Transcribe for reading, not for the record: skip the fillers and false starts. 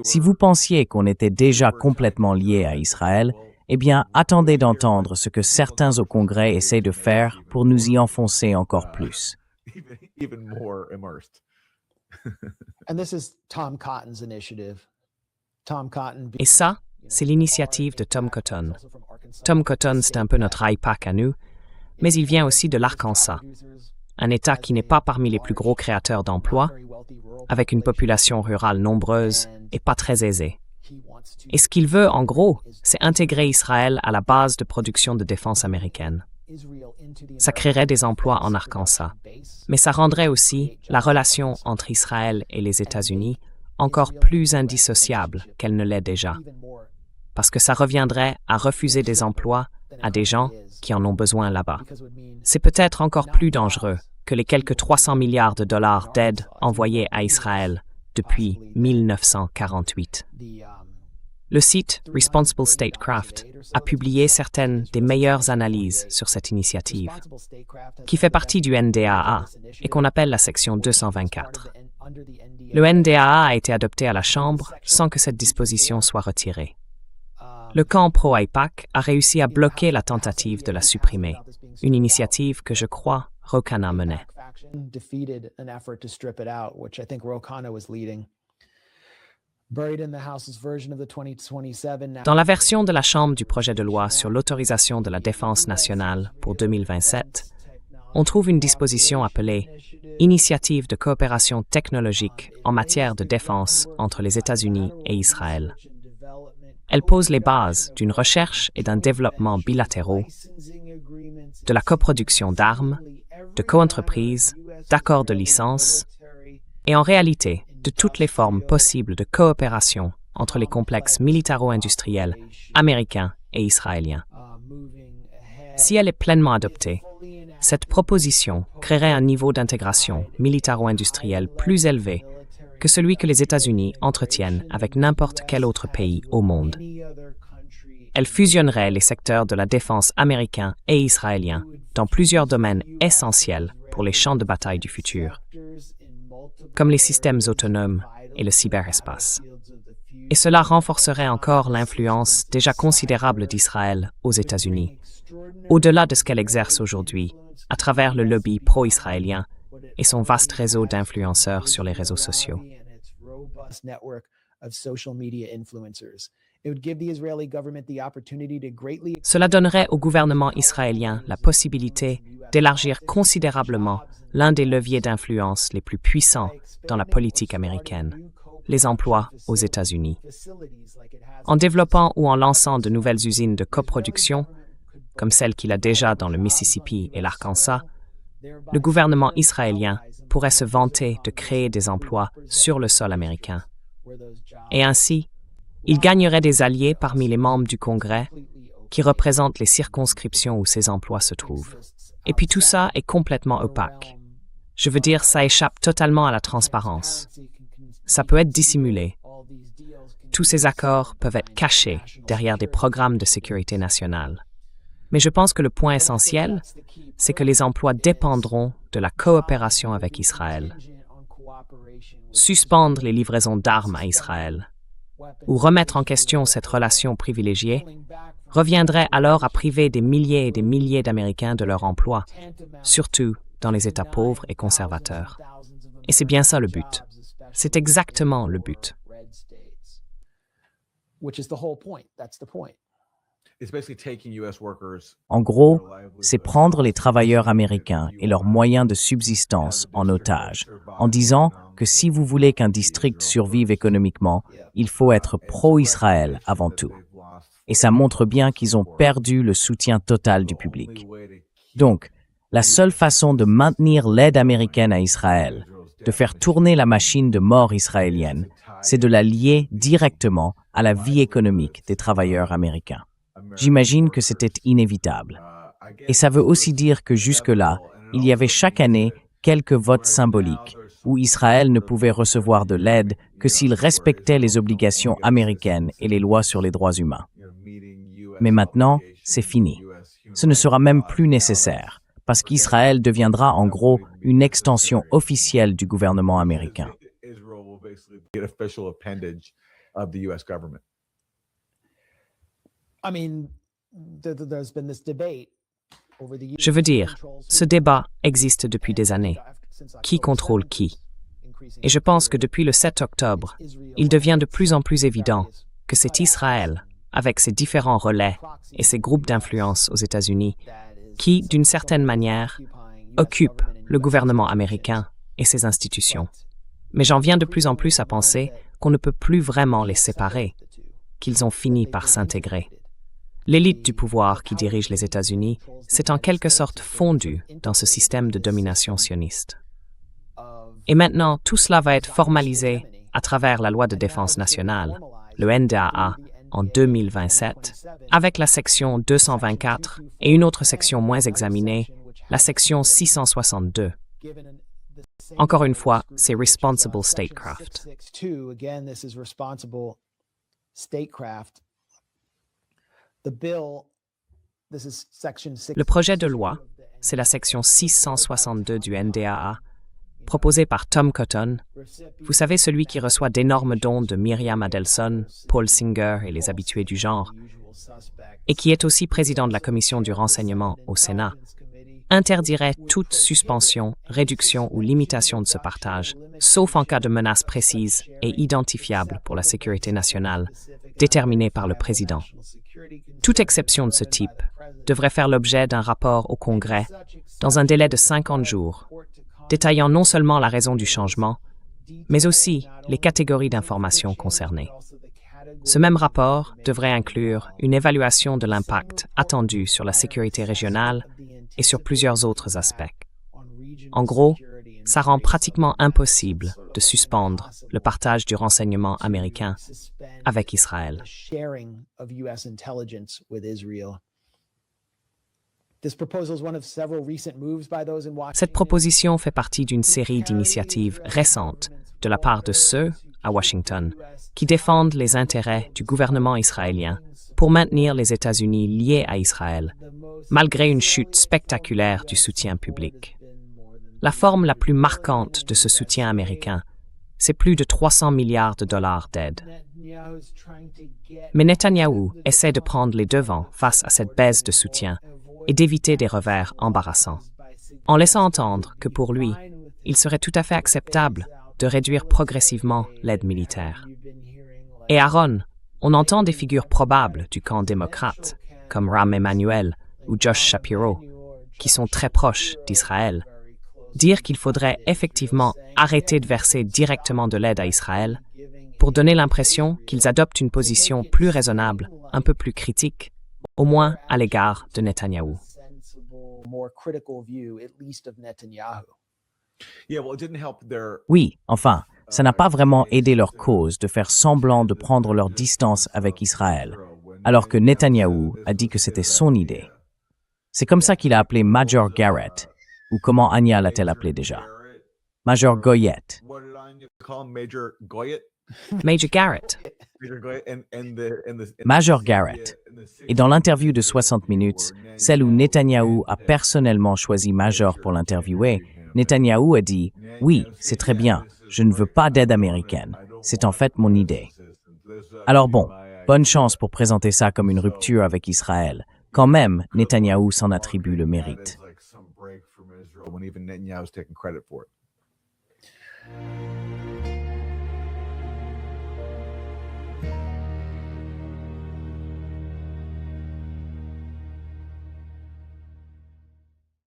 Si vous pensiez qu'on était déjà complètement liés à Israël, eh bien, attendez d'entendre ce que certains au Congrès essaient de faire pour nous y enfoncer encore plus. Et ça, c'est l'initiative de Tom Cotton. Tom Cotton, c'est un peu notre IPAC à nous, mais il vient aussi de l'Arkansas, un État qui n'est pas parmi les plus gros créateurs d'emplois, avec une population rurale nombreuse et pas très aisée. Et ce qu'il veut, en gros, c'est intégrer Israël à la base de production de défense américaine. Ça créerait des emplois en Arkansas, mais ça rendrait aussi la relation entre Israël et les États-Unis encore plus indissociable qu'elle ne l'est déjà, parce que ça reviendrait à refuser des emplois à des gens qui en ont besoin là-bas. C'est peut-être encore plus dangereux que les quelques 300 milliards de dollars d'aide envoyés à Israël depuis 1948. Le site Responsible Statecraft a publié certaines des meilleures analyses sur cette initiative, qui fait partie du NDAA et qu'on appelle la section 224. Le NDAA a été adopté à la Chambre sans que cette disposition soit retirée. Le camp pro-AIPAC a réussi à bloquer la tentative de la supprimer, une initiative que je crois Ro-Khanna menait. Dans la version de la Chambre du projet de loi sur l'autorisation de la défense nationale pour 2027, on trouve une disposition appelée « Initiative de coopération technologique en matière de défense entre les États-Unis et Israël ». Elle pose les bases d'une recherche et d'un développement bilatéraux, de la coproduction d'armes, de co-entreprises, d'accords de licence, et en réalité, de toutes les formes possibles de coopération entre les complexes militaro-industriels américains et israéliens. Si elle est pleinement adoptée, cette proposition créerait un niveau d'intégration militaro-industrielle plus élevé que celui que les États-Unis entretiennent avec n'importe quel autre pays au monde. Elle fusionnerait les secteurs de la défense américain et israélien dans plusieurs domaines essentiels pour les champs de bataille du futur, comme les systèmes autonomes et le cyberespace. Et cela renforcerait encore l'influence déjà considérable d'Israël aux États-Unis, au-delà de ce qu'elle exerce aujourd'hui, à travers le lobby pro-israélien et son vaste réseau d'influenceurs sur les réseaux sociaux. Cela donnerait au gouvernement israélien la possibilité d'élargir considérablement l'un des leviers d'influence les plus puissants dans la politique américaine, les emplois aux États-Unis. En développant ou en lançant de nouvelles usines de coproduction, comme celle qu'il a déjà dans le Mississippi et l'Arkansas, le gouvernement israélien pourrait se vanter de créer des emplois sur le sol américain. Et ainsi, il gagnerait des alliés parmi les membres du Congrès qui représentent les circonscriptions où ces emplois se trouvent. Et puis tout ça est complètement opaque. Je veux dire, ça échappe totalement à la transparence. Ça peut être dissimulé. Tous ces accords peuvent être cachés derrière des programmes de sécurité nationale. Mais je pense que le point essentiel, c'est que les emplois dépendront de la coopération avec Israël. Suspendre les livraisons d'armes à Israël ou remettre en question cette relation privilégiée reviendrait alors à priver des milliers et des milliers d'Américains de leur emploi, surtout dans les États pauvres et conservateurs. Et c'est bien ça le but. C'est exactement le but. En gros, c'est prendre les travailleurs américains et leurs moyens de subsistance en otage, en disant que si vous voulez qu'un district survive économiquement, il faut être pro-Israël avant tout. Et ça montre bien qu'ils ont perdu le soutien total du public. Donc, la seule façon de maintenir l'aide américaine à Israël, de faire tourner la machine de mort israélienne, c'est de la lier directement à la vie économique des travailleurs américains. J'imagine que c'était inévitable. Et ça veut aussi dire que jusque-là, il y avait chaque année quelques votes symboliques où Israël ne pouvait recevoir de l'aide que s'il respectait les obligations américaines et les lois sur les droits humains. Mais maintenant, c'est fini. Ce ne sera même plus nécessaire, parce qu'Israël deviendra en gros une extension officielle du gouvernement américain. official appendage of the U.S. government. I mean, there's been this debate over the years. Je veux dire, ce débat existe depuis des années. Qui contrôle qui? Et je pense que depuis le 7 octobre, il devient de plus en plus évident que c'est Israël, avec ses différents relais et ses groupes d'influence aux États-Unis, qui, d'une certaine manière, occupe le gouvernement américain et ses institutions. Mais j'en viens de plus en plus à penser qu'on ne peut plus vraiment les séparer, qu'ils ont fini par s'intégrer. L'élite du pouvoir qui dirige les États-Unis s'est en quelque sorte fondue dans ce système de domination sioniste. Et maintenant, tout cela va être formalisé à travers la loi de défense nationale, le NDAA, en 2027, avec la section 224 et une autre section moins examinée, la section 662. Encore une fois, c'est Responsible Statecraft. Le projet de loi, c'est la section 662 du NDAA, proposé par Tom Cotton, vous savez, celui qui reçoit d'énormes dons de Myriam Adelson, Paul Singer et les habitués du genre, et qui est aussi président de la commission du renseignement au Sénat, interdirait toute suspension, réduction ou limitation de ce partage, sauf en cas de menace précise et identifiable pour la sécurité nationale, déterminée par le président. Toute exception de ce type devrait faire l'objet d'un rapport au Congrès dans un délai de 50 jours, détaillant non seulement la raison du changement, mais aussi les catégories d'informations concernées. Ce même rapport devrait inclure une évaluation de l'impact attendu sur la sécurité régionale et sur plusieurs autres aspects. En gros, ça rend pratiquement impossible de suspendre le partage du renseignement américain avec Israël. Cette proposition fait partie d'une série d'initiatives récentes de la part de ceux, à Washington, qui défendent les intérêts du gouvernement israélien pour maintenir les États-Unis liés à Israël, malgré une chute spectaculaire du soutien public. La forme la plus marquante de ce soutien américain, c'est plus de 300 milliards de dollars d'aide. Mais Netanyahou essaie de prendre les devants face à cette baisse de soutien et d'éviter des revers embarrassants, en laissant entendre que pour lui, il serait tout à fait acceptable de réduire progressivement l'aide militaire. Et Aaron, on entend des figures probables du camp démocrate, comme Rahm Emanuel ou Josh Shapiro, qui sont très proches d'Israël, dire qu'il faudrait effectivement arrêter de verser directement de l'aide à Israël pour donner l'impression qu'ils adoptent une position plus raisonnable, un peu plus critique, au moins à l'égard de Netanyahou. Oui, enfin, ça n'a pas vraiment aidé leur cause de faire semblant de prendre leur distance avec Israël, alors que Netanyahou a dit que c'était son idée. C'est comme ça qu'il a appelé Major Garrett, ou comment Anya l'a-t-elle appelé déjà? Major Goyette. Major Garrett. Major Garrett. Et dans l'interview de 60 minutes, celle où Netanyahou a personnellement choisi Major pour l'interviewer, Netanyahou a dit « Oui, c'est très bien, je ne veux pas d'aide américaine, c'est en fait mon idée. » Alors bon, bonne chance pour présenter ça comme une rupture avec Israël. Quand même, Netanyahou s'en attribue le mérite. When even Netanyahu's taking credit for it.